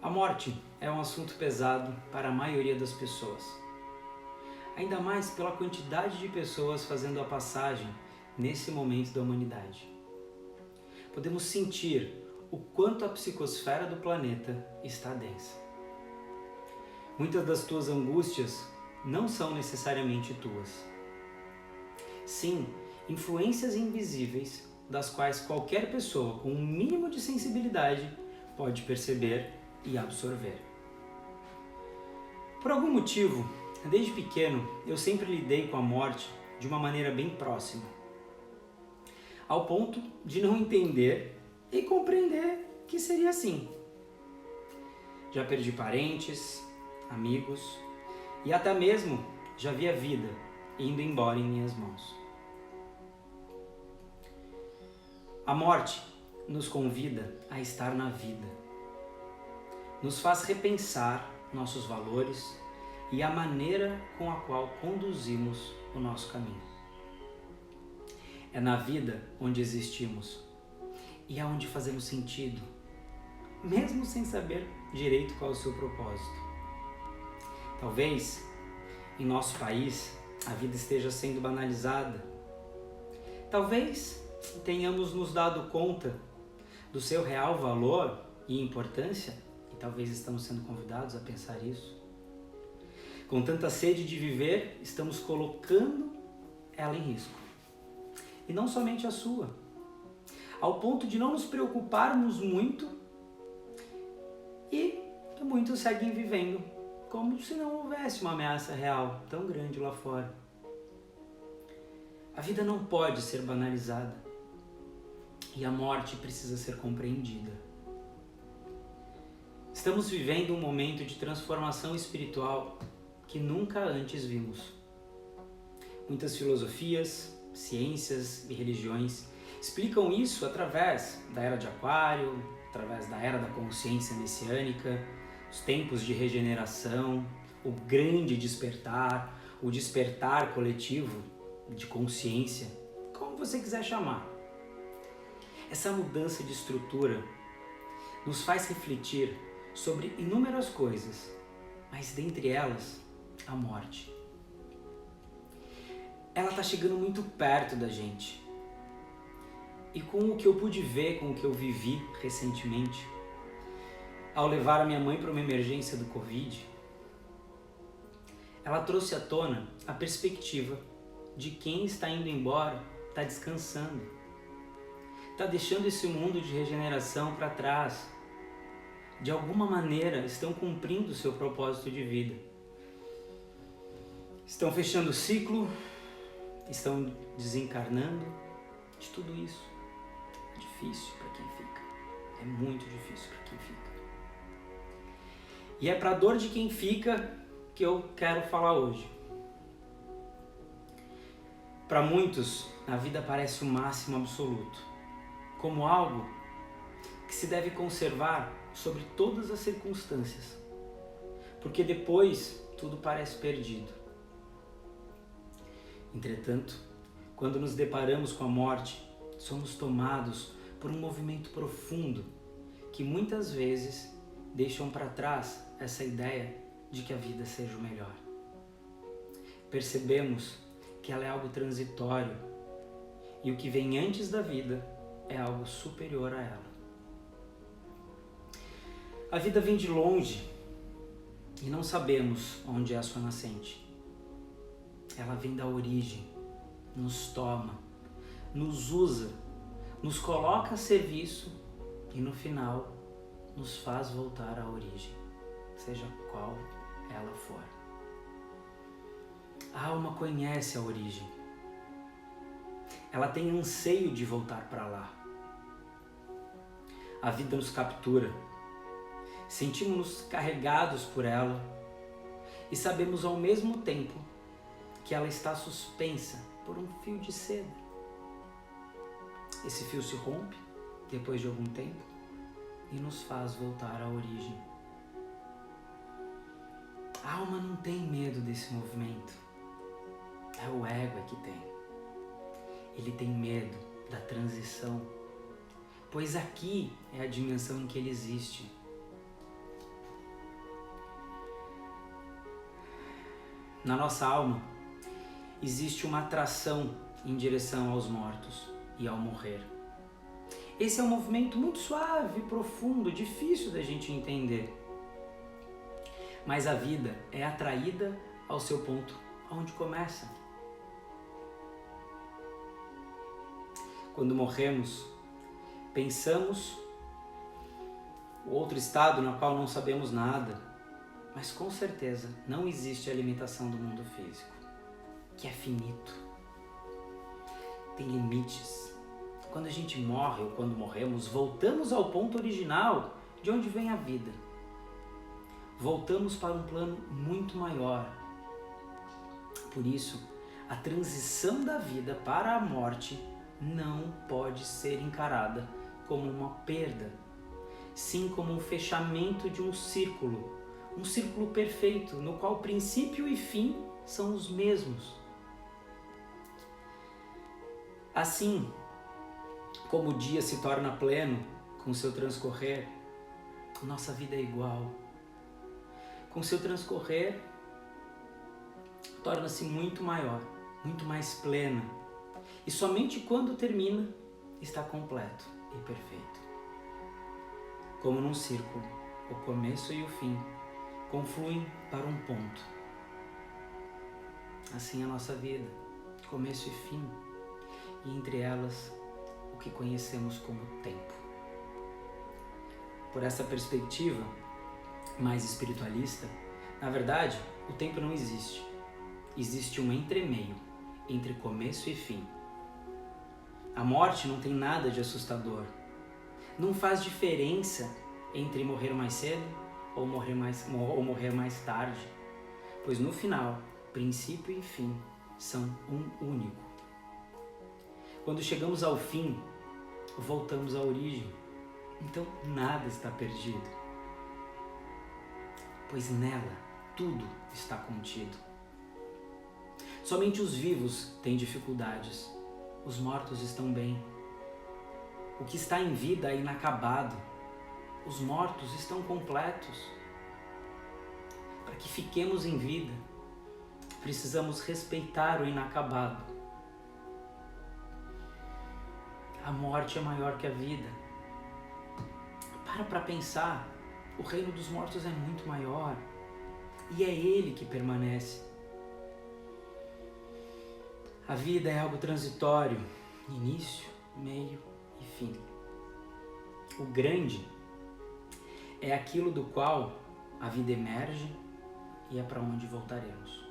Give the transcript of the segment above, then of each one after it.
A morte é um assunto pesado para a maioria das pessoas. Ainda mais pela quantidade de pessoas fazendo a passagem nesse momento da humanidade. Podemos sentir o quanto a psicosfera do planeta está densa. Muitas das tuas angústias não são necessariamente tuas. Sim, influências invisíveis das quais qualquer pessoa com um mínimo de sensibilidade pode perceber e absorver. Por algum motivo, desde pequeno, eu sempre lidei com a morte de uma maneira bem próxima, ao ponto de não entender e compreender que seria assim. Já perdi parentes, amigos e até mesmo já vi a vida indo embora em minhas mãos. A morte nos convida a estar na vida, nos faz repensar nossos valores e a maneira com a qual conduzimos o nosso caminho. É na vida onde existimos e é onde fazemos sentido, mesmo sem saber direito qual é o seu propósito. Talvez, em nosso país, a vida esteja sendo banalizada. Talvez tenhamos nos dado conta do seu real valor e importância, e talvez estamos sendo convidados a pensar isso. Com tanta sede de viver, estamos colocando ela em risco. E não somente a sua, ao ponto de não nos preocuparmos muito e muitos seguem vivendo como se não houvesse uma ameaça real tão grande lá fora. A vida não pode ser banalizada e a morte precisa ser compreendida. Estamos vivendo um momento de transformação espiritual que nunca antes vimos. Muitas filosofias, ciências e religiões explicam isso através da Era de Aquário, através da Era da Consciência Messiânica, os tempos de regeneração, o grande despertar, o despertar coletivo de consciência, como você quiser chamar. Essa mudança de estrutura nos faz refletir sobre inúmeras coisas, mas dentre elas, a morte. Ela está chegando muito perto da gente. E com o que eu pude ver, com o que eu vivi recentemente, ao levar a minha mãe para uma emergência do Covid, ela trouxe à tona a perspectiva de quem está indo embora, está descansando, está deixando esse mundo de regeneração para trás. De alguma maneira estão cumprindo o seu propósito de vida. Estão fechando o ciclo, estão desencarnando de tudo isso. É difícil para quem fica, é muito difícil para quem fica. E é para a dor de quem fica que eu quero falar hoje. Para muitos, a vida parece o máximo absoluto, como algo que se deve conservar sobre todas as circunstâncias, porque depois tudo parece perdido. Entretanto, quando nos deparamos com a morte, somos tomados por um movimento profundo que muitas vezes deixam para trás essa ideia de que a vida seja o melhor. Percebemos que ela é algo transitório e o que vem antes da vida é algo superior a ela. A vida vem de longe e não sabemos onde é a sua nascente. Ela vem da origem, nos toma, nos usa, nos coloca a serviço e no final nos faz voltar à origem, seja qual ela for. A alma conhece a origem. Ela tem anseio de voltar para lá. A vida nos captura. Sentimos-nos carregados por ela e sabemos ao mesmo tempo que ela está suspensa por um fio de seda. Esse fio se rompe depois de algum tempo e nos faz voltar à origem. A alma não tem medo desse movimento. É o ego que tem. Ele tem medo da transição, pois aqui é a dimensão em que ele existe. Na nossa alma existe uma atração em direção aos mortos e ao morrer. Esse é um movimento muito suave, profundo, difícil da gente entender. Mas a vida é atraída ao seu ponto, onde começa. Quando morremos, pensamos o outro estado no qual não sabemos nada, mas com certeza não existe a limitação do mundo físico, que é finito. Tem limites. Quando a gente morre ou quando morremos, voltamos ao ponto original de onde vem a vida. Voltamos para um plano muito maior. Por isso, a transição da vida para a morte não pode ser encarada como uma perda, sim como um fechamento de um círculo perfeito, no qual princípio e fim são os mesmos. Assim, como o dia se torna pleno com seu transcorrer, nossa vida é igual. Com seu transcorrer, torna-se muito maior, muito mais plena. E somente quando termina, está completo e perfeito. Como num círculo, o começo e o fim confluem para um ponto. Assim é a nossa vida, começo e fim, e entre elas, o que conhecemos como tempo. Por essa perspectiva mais espiritualista, na verdade, o tempo não existe. Existe um entremeio entre começo e fim. A morte não tem nada de assustador. Não faz diferença entre morrer mais cedo ou morrer mais tarde, pois no final, princípio e fim são um único. Quando chegamos ao fim, voltamos à origem. Então nada está perdido, pois nela tudo está contido. Somente os vivos têm dificuldades, os mortos estão bem. O que está em vida é inacabado, os mortos estão completos. Para que fiquemos em vida, precisamos respeitar o inacabado. A morte é maior que a vida. Para pensar, o reino dos mortos é muito maior e é ele que permanece. A vida é algo transitório, início, meio e fim. O grande é aquilo do qual a vida emerge e é para onde voltaremos.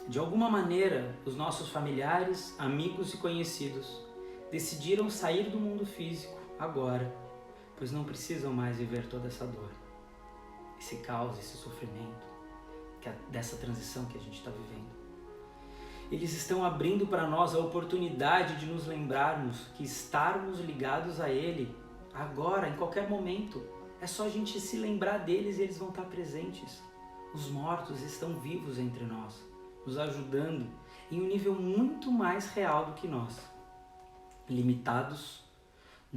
De alguma maneira, os nossos familiares, amigos e conhecidos decidiram sair do mundo físico agora, pois não precisam mais viver toda essa dor, esse caos, esse sofrimento, dessa transição que a gente está vivendo. Eles estão abrindo para nós a oportunidade de nos lembrarmos que estarmos ligados a Ele agora, em qualquer momento. É só a gente se lembrar deles e eles vão estar presentes. Os mortos estão vivos entre nós, nos ajudando em um nível muito mais real do que nós. Limitados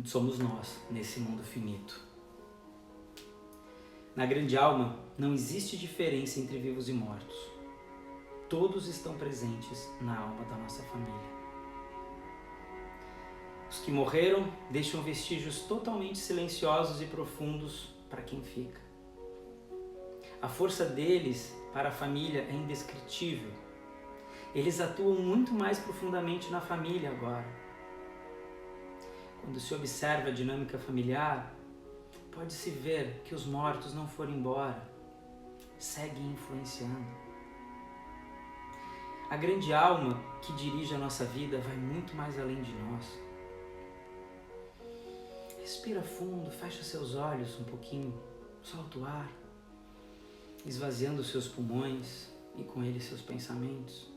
somos nós nesse mundo finito. Na grande alma não existe diferença entre vivos e mortos. Todos estão presentes na alma da nossa família. Os que morreram deixam vestígios totalmente silenciosos e profundos para quem fica. A força deles para a família é indescritível. Eles atuam muito mais profundamente na família agora. Quando se observa a dinâmica familiar, pode-se ver que os mortos não foram embora, seguem influenciando. A grande alma que dirige a nossa vida vai muito mais além de nós. Respira fundo, fecha seus olhos um pouquinho, solta o ar, esvaziando seus pulmões e com ele seus pensamentos.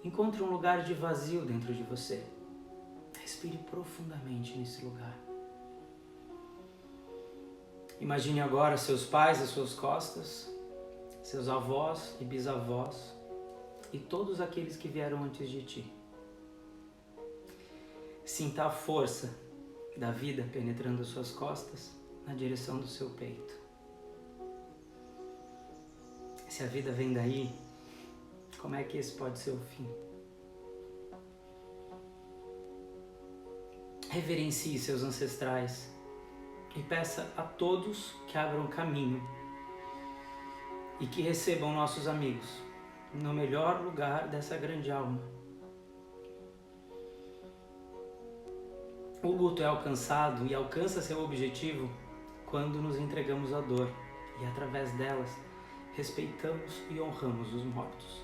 Encontre um lugar de vazio dentro de você. Respire profundamente nesse lugar. Imagine agora seus pais às suas costas, seus avós e bisavós e todos aqueles que vieram antes de ti. Sinta a força da vida penetrando as suas costas na direção do seu peito. Se a vida vem daí, como é que esse pode ser o fim? Reverencie seus ancestrais e peça a todos que abram caminho e que recebam nossos amigos no melhor lugar dessa grande alma. O luto é alcançado e alcança seu objetivo quando nos entregamos à dor e, através delas, respeitamos e honramos os mortos.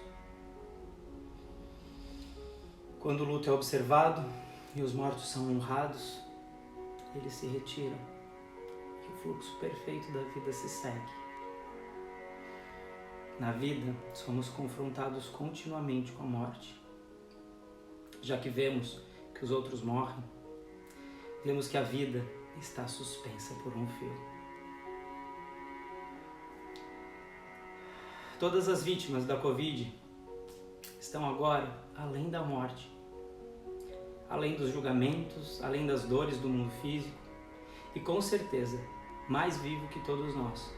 Quando o luto é observado e os mortos são honrados, eles se retiram e o fluxo perfeito da vida se segue. Na vida, somos confrontados continuamente com a morte. Já que vemos que os outros morrem, vemos que a vida está suspensa por um fio. Todas as vítimas da Covid estão agora além da morte, além dos julgamentos, além das dores do mundo físico e, com certeza, mais vivo que todos nós.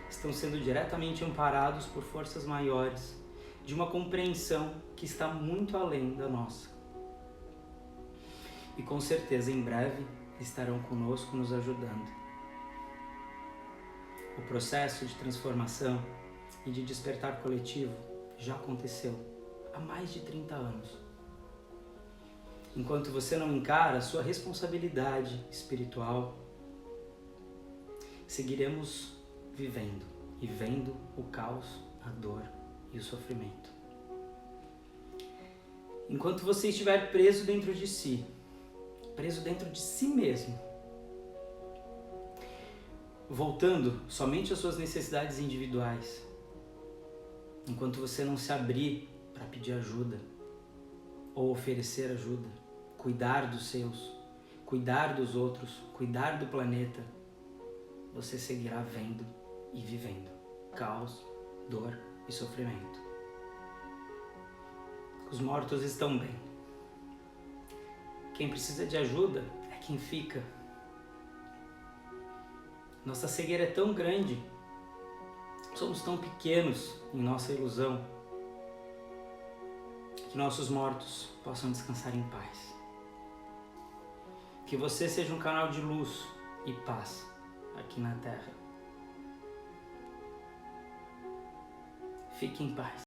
Estão sendo diretamente amparados por forças maiores, de uma compreensão que está muito além da nossa. E com certeza em breve estarão conosco nos ajudando. O processo de transformação e de despertar coletivo já aconteceu há mais de 30 anos. Enquanto você não encara a sua responsabilidade espiritual, seguiremos vivendo e vendo o caos, a dor e o sofrimento. Enquanto você estiver preso dentro de si mesmo, voltando somente às suas necessidades individuais, enquanto você não se abrir para pedir ajuda ou oferecer ajuda, cuidar dos seus, cuidar dos outros, cuidar do planeta, você seguirá vendo e vivendo caos, dor e sofrimento. Os mortos estão bem. Quem precisa de ajuda é quem fica. Nossa cegueira é tão grande, somos tão pequenos em nossa ilusão, que nossos mortos possam descansar em paz. Que você seja um canal de luz e paz aqui na Terra. Fique em paz.